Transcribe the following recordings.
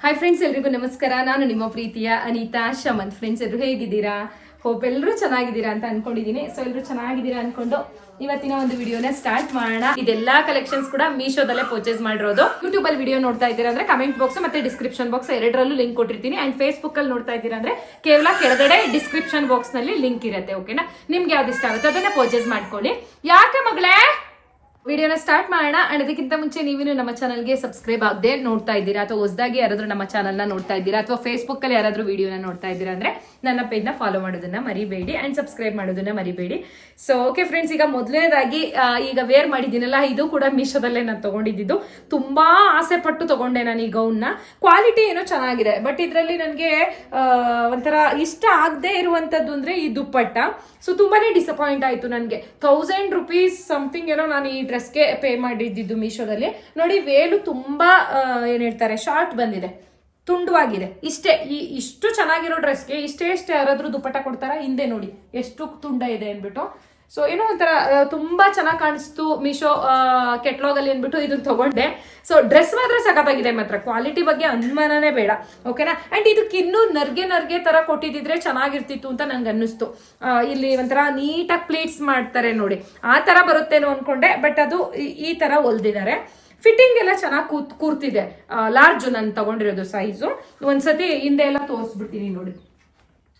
Hi friends, ಎಲ್ರಿಗೂ ನಮಸ್ಕಾರ. ನಾನು ನಿಮ್ಮ ಪ್ರೀತಿಯ ಅನಿತಾ ಶಮಂತ್. ಫ್ರೆಂಡ್ಸ್, ಎಲ್ಲರೂ ಹೇಗಿದ್ದೀರಾ? ಹೋಪ್ ಎಲ್ಲರೂ ಚೆನ್ನಾಗಿದ್ದೀರಾ ಅಂತ ಅನ್ಕೊಂಡಿದ್ದೀನಿ. ಸೊ ಎಲ್ಲರೂ ಚೆನ್ನಾಗಿದ್ದೀರಾ ಅನ್ಕೊಂಡು ಇವತ್ತಿನ ಒಂದು ವಿಡಿಯೋನ ಸ್ಟಾರ್ಟ್ ಮಾಡೋಣ. ಇದೆಲ್ಲಾ ಕಲೆಕ್ಷನ್ಸ್ ಕೂಡ ಮೀಶೋದಲ್ಲೇ ಪರ್ಚೇಸ್ ಮಾಡಿರೋದು. ಯೂಟ್ಯೂಬ್ ಅಲ್ಲಿ ವಿಡಿಯೋ ನೋಡ್ತಾ ಇದ್ದೀರಾ ಅಂದ್ರೆ ಕಮೆಂಟ್ ಬಾಕ್ಸ್ ಮತ್ತೆ ಡಿಸ್ಕ್ರಿಪ್ಷನ್ ಬಾಕ್ಸ್ ಎರಡರಲ್ಲೂ ಲಿಂಕ್ ಕೊಟ್ಟಿರ್ತೀನಿ. ಅಂಡ್ ಫೇಸ್ಬುಕ್ ಅಲ್ಲಿ ನೋಡ್ತಾ ಇದ್ದೀರಾ ಅಂದ್ರೆ ಕೇವಲ ಕೆಳಗಡೆ ಡಿಸ್ಕ್ರಿಪ್ಷನ್ ಬಾಕ್ಸ್ ನಲ್ಲಿ ಲಿಂಕ್ ಇರುತ್ತೆ. ಓಕೆನಾ? ನಿಮ್ಗೆ ಯಾವ್ದು ಇಷ್ಟ ಆಗುತ್ತೆ ಅದನ್ನ ಪರ್ಚೇಸ್ ಮಾಡ್ಕೊಳ್ಳಿ. ಯಾಕೆ ಮಗಳೇ, ವಿಡಿಯೋನ ಸ್ಟಾರ್ಟ್ ಮಾಡೋಣ. ಅಂಡ್ ಅದಕ್ಕಿಂತ ಮುಂಚೆ ನೀವೇನು ನಮ್ಮ ಚಾನಲ್ಗೆ ಸಬ್ಸ್ಕ್ರೈಬ್ ಆಗದೆ ನೋಡ್ತಾ ಇದ್ದೀರಾ ಅಥವಾ ಹೊಸದಾಗಿ ಯಾರಾದ್ರೂ ನಮ್ಮ ಚಾನಲ್ನ ನೋಡ್ತಾ ಇದ್ದೀರಾ ಅಥವಾ ಫೇಸ್ಬುಕ್ ಅಲ್ಲಿ ಯಾರಾದ್ರೂ ವಿಡಿಯೋನ ನೋಡ್ತಾ ಇದ್ದೀರಾ ಅಂದ್ರೆ ನನ್ನ ಪೇಜ್ನ ಫಾಲೋ ಮಾಡೋದನ್ನ ಮರಿಬೇಡಿ ಅಂಡ್ ಸಬ್ಸ್ಕ್ರೈಬ್ ಮಾಡೋದನ್ನ ಮರಿಬೇಡಿ. ಸೊ ಓಕೆ ಫ್ರೆಂಡ್ಸ್, ಈಗ ಮೊದಲನೇದಾಗಿ ಈಗ ವೇರ್ ಮಾಡಿದ್ದೀನಲ್ಲ, ಇದು ಕೂಡ ಮೀಶೋದಲ್ಲೇ ನಾನು ತಗೊಂಡಿದ್ದು. ತುಂಬಾ ಆಸೆ ಪಟ್ಟು ತಗೊಂಡೆ ನಾನು ಈ ಗೌನ್ನ. ಕ್ವಾಲಿಟಿ ಏನೋ ಚೆನ್ನಾಗಿದೆ, ಬಟ್ ಇದರಲ್ಲಿ ನನಗೆ ಒಂಥರ ಇಷ್ಟ ಆಗದೆ ಇರುವಂತದ್ದು ಅಂದ್ರೆ ಈ ದುಪ್ಪಟ್ಟ. ಸೊ ತುಂಬಾನೇ ಡಿಸಪಾಯಿಂಟ್ ಆಯ್ತು ನನಗೆ. 1000 ರೂಪೀಸ್ ಸಮಥಿಂಗ್ ಏನೋ ನಾನು ಈ ಡ್ರೆಸ್ಗೆ ಪೇ ಮಾಡಿದ್ದು ಮೀಶೋದಲ್ಲಿ. ನೋಡಿ, ವೇಲು ತುಂಬಾ ಏನ್ ಹೇಳ್ತಾರೆ, ಶಾರ್ಟ್ ಬಂದಿದೆ, ತುಂಡವಾಗಿದೆ. ಇಷ್ಟು ಚೆನ್ನಾಗಿರೋ ಡ್ರೆಸ್ಗೆ ಇಷ್ಟೇ ಯಾರಾದ್ರೂ ದುಪ್ಪಟ್ಟ ಕೊಡ್ತಾರ? ಹಿಂದೆ ನೋಡಿ ಎಷ್ಟು ತುಂಡ ಇದೆ ಅನ್ಬಿಟ್ಟು. ಸೊ ಏನೋ ಒಂಥರ ತುಂಬಾ ಚೆನ್ನಾಗಿ ಕಾಣಿಸ್ತು ಮೀಶೋ ಕೆಟ್ಲಾಗ್ ಅಲ್ಲಿ ಅನ್ಬಿಟ್ಟು ಇದನ್ನ ತಗೊಂಡೆ. ಸೊ ಡ್ರೆಸ್ ಮಾತ್ರ ಸಖತ್ತಾಗಿದೆ, ಮಾತ್ರ ಕ್ವಾಲಿಟಿ ಬಗ್ಗೆ ಅನುಮಾನನೇ ಬೇಡ. ಓಕೆನಾ? ಅಂಡ್ ಇದಕ್ಕೆ ಇನ್ನೂ ನರ್ಗೆ ತರ ಕೊಟ್ಟಿದ್ರೆ ಚೆನ್ನಾಗಿರ್ತಿತ್ತು ಅಂತ ನಂಗೆ ಅನ್ನಿಸ್ತು. ಇಲ್ಲಿ ಒಂಥರ ನೀಟಾಗಿ ಪ್ಲೀಟ್ಸ್ ಮಾಡ್ತಾರೆ ನೋಡಿ, ಆ ತರ ಬರುತ್ತೇನೋ ಅನ್ಕೊಂಡೆ, ಬಟ್ ಅದು ಈ ತರ ಹೊಲ್ದಿದ್ದಾರೆ. ಫಿಟ್ಟಿಂಗ್ ಎಲ್ಲ ಚೆನ್ನಾಗಿ ಕೂರ್ತಿದೆ. ಲಾರ್ಜ್ ನಾನು ತಗೊಂಡಿರೋದು ಸೈಜು. ಒಂದ್ಸತಿ ಹಿಂದೆ ಎಲ್ಲ ತೋರಿಸ್ಬಿಡ್ತೀನಿ ನೋಡಿ.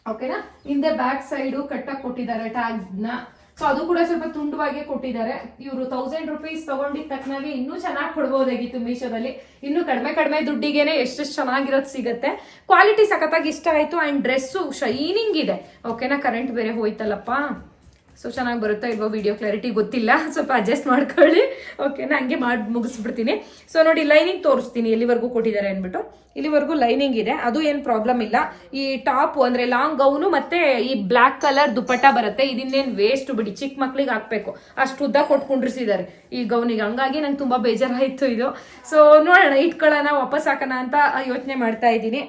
ಓಕೆನಾ? ಹಿಂದೆ ಬ್ಯಾಕ್ ಸೈಡು ಕಟ್ಟಕ್ ಕೊಟ್ಟಿದ್ದಾರೆ ಟ್ಯಾಗ್ಸ್ ನ. ಸೊ ಅದು ಕೂಡ ಸ್ವಲ್ಪ ತುಂಡವಾಗಿ ಕೊಟ್ಟಿದ್ದಾರೆ. ಇವರು 1000 ರೂಪೀಸ್ ತಗೊಂಡಿದ್ದ ತಕ್ಕನಾಗಿ ಇನ್ನೂ ಚೆನ್ನಾಗಿ ಕೊಡ್ಬೋದಾಗಿತ್ತು ಮೀಶೋದಲ್ಲಿ. ಇನ್ನು ಕಡಿಮೆ ದುಡ್ಡಿಗೆನೆ ಎಷ್ಟು ಚೆನ್ನಾಗಿರೋದು ಸಿಗುತ್ತೆ. ಕ್ವಾಲಿಟಿ ಸಖತ್ತಾಗಿ ಇಷ್ಟ ಆಯ್ತು. ಅಂಡ್ ಡ್ರೆಸ್ಸು ಶೈನಿಂಗ್ ಇದೆ. ಓಕೆನಾ? ಕರೆಂಟ್ ಬೇರೆ ಹೋಯ್ತಲ್ಲಪ್ಪ. ಸೊ ಚೆನ್ನಾಗಿ ಬರುತ್ತಾ ಇಲ್ವೋ ವಿಡಿಯೋ ಕ್ಲಾರಿಟಿ ಗೊತ್ತಿಲ್ಲ, ಸ್ವಲ್ಪ ಅಡ್ಜಸ್ಟ್ ಮಾಡ್ಕೊಳ್ಳಿ. ಓಕೆನಾ? ಹಂಗೆ ಮಾಡಿ ಮುಗಿಸ್ಬಿಡ್ತೀನಿ. ಸೊ ನೋಡಿ, ಲೈನಿಂಗ್ ತೋರಿಸ್ತೀನಿ ಎಲ್ಲಿವರೆಗೂ ಕೊಟ್ಟಿದ್ದಾರೆ ಅಂದ್ಬಿಟ್ಟು. ಇಲ್ಲಿವರೆಗೂ ಲೈನಿಂಗ್ ಇದೆ, ಅದು ಏನ್ ಪ್ರಾಬ್ಲಮ್ ಇಲ್ಲ. ಈ ಟಾಪ್ ಅಂದ್ರೆ ಲಾಂಗ್ ಗೌನು ಮತ್ತೆ ಈ ಬ್ಲಾಕ್ ಕಲರ್ ದುಪ್ಪಟ್ಟ ಬರುತ್ತೆ. ಇದನ್ನೇನ್ ವೇಸ್ಟ್ ಬಿಡಿ, ಚಿಕ್ಕ ಮಕ್ಳಿಗೆ ಹಾಕ್ಬೇಕು, ಅಷ್ಟು ಉದ್ದ ಕೊಟ್ಕೊಂಡಿಸಿದ್ದಾರೆ ಈ ಗೌನಿಗೆ. ಹಂಗಾಗಿ ನಂಗೆ ತುಂಬಾ ಬೇಜಾರಾಯ್ತು ಇದು. ಸೊ ನೋಡೋಣ, ಇಟ್ಕೊಳ್ಳೋಣ, ವಾಪಸ್ ಹಾಕೋಣ ಅಂತ ಯೋಚನೆ ಮಾಡ್ತಾ ಇದ್ದೀನಿ.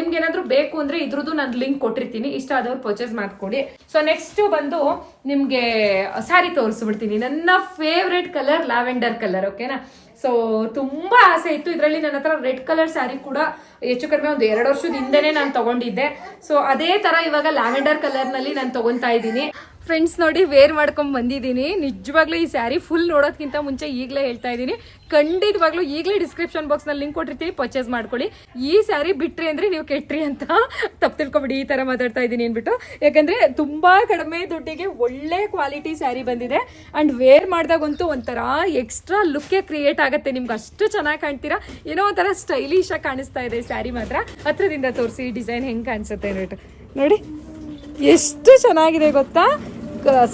ನಿಮ್ಗೆ ಏನಾದ್ರು ಬೇಕು ಅಂದ್ರೆ ಇದ್ರದ್ದು ನಾನು ಲಿಂಕ್ ಕೊಟ್ಟಿರ್ತೀನಿ, ಇಷ್ಟ ಆದವ್ರು ಪರ್ಚೇಸ್ ಮಾಡ್ಕೊಡಿ. ಸೊ ನೆಕ್ಸ್ಟ್ ಬಂದು ನಿಮ್ಗೆ ಸ್ಯಾರಿ ತೋರಿಸ್ಬಿಡ್ತೀನಿ. ನನ್ನ ಫೇವ್ರೆಟ್ ಕಲರ್ ಲ್ಯಾವೆಂಡರ್ ಕಲರ್. ಓಕೆನಾ? ಸೊ ತುಂಬಾ ಆಸೆ ಇತ್ತು. ಇದರಲ್ಲಿ ನನ್ನ ಹತ್ರ ರೆಡ್ ಕಲರ್ ಸ್ಯಾರಿ ಕೂಡ ಹೆಚ್ಚು ಕಡಿಮೆ ಒಂದು 2 ವರ್ಷದ ಹಿಂದೆನೆ ನಾನು ತಗೊಂಡಿದ್ದೆ. ಸೊ ಅದೇ ತರ ಇವಾಗ ಲ್ಯಾವೆಂಡರ್ ಕಲರ್ ನಲ್ಲಿ ನಾನು ತಗೊಂತಾ ಇದ್ದೀನಿ. ಫ್ರೆಂಡ್ಸ್ ನೋಡಿ, ವೇರ್ ಮಾಡ್ಕೊಂಡ್ ಬಂದಿದ್ದೀನಿ. ನಿಜವಾಗ್ಲೂ ಈ ಸ್ಯಾರಿ ಫುಲ್ ನೋಡೋದಕ್ಕಿಂತ ಮುಂಚೆ ಈಗಲೇ ಹೇಳ್ತಾ ಇದ್ದೀನಿ, ಖಂಡಿತವಾಗ್ಲೂ ಈಗಲೇ ಡಿಸ್ಕ್ರಿಪ್ಷನ್ ಬಾಕ್ಸ್ ನಲ್ಲಿ ಲಿಂಕ್ ಕೊಟ್ಟಿರ್ತೀನಿ, ಪರ್ಚೇಸ್ ಮಾಡ್ಕೊಳ್ಳಿ. ಈ ಸ್ಯಾರಿ ಬಿಟ್ರಿ ಅಂದ್ರೆ ನೀವು ಕೆಟ್ರಿ ಅಂತ ತಪ್ಪು ತಿಳ್ಕೊಬಿಡಿ, ಈ ತರ ಮಾತಾಡ್ತಾ ಇದ್ದೀನಿ ಅನ್ಬಿಟ್ಟು. ಯಾಕಂದ್ರೆ ತುಂಬಾ ಕಡಿಮೆ ದುಡ್ಡಿಗೆ ಒಳ್ಳೆ ಕ್ವಾಲಿಟಿ ಸ್ಯಾರಿ ಬಂದಿದೆ. ಅಂಡ್ ವೇರ್ ಮಾಡಿದಾಗಂತೂ ಒಂಥರ ಎಕ್ಸ್ಟ್ರಾ ಲುಕ್ ಕ್ರಿಯೇಟ್ ಆಗುತ್ತೆ ನಿಮ್ಗೆ. ಅಷ್ಟು ಚೆನ್ನಾಗಿ ಕಾಣ್ತೀರಾ, ಏನೋ ಒಂಥರ ಸ್ಟೈಲಿಶ್ ಆಗಿ ಕಾಣಿಸ್ತಾ ಇದೆ ಸ್ಯಾರಿ ಮಾತ್ರ. ಹತ್ರದಿಂದ ತೋರಿಸಿ ಡಿಸೈನ್ ಹೆಂಗ್ ಕಾಣಿಸುತ್ತೆ ಅನ್ಬಿಟ್ಟು. ನೋಡಿ ಎಷ್ಟು ಚೆನ್ನಾಗಿದೆ ಗೊತ್ತಾ.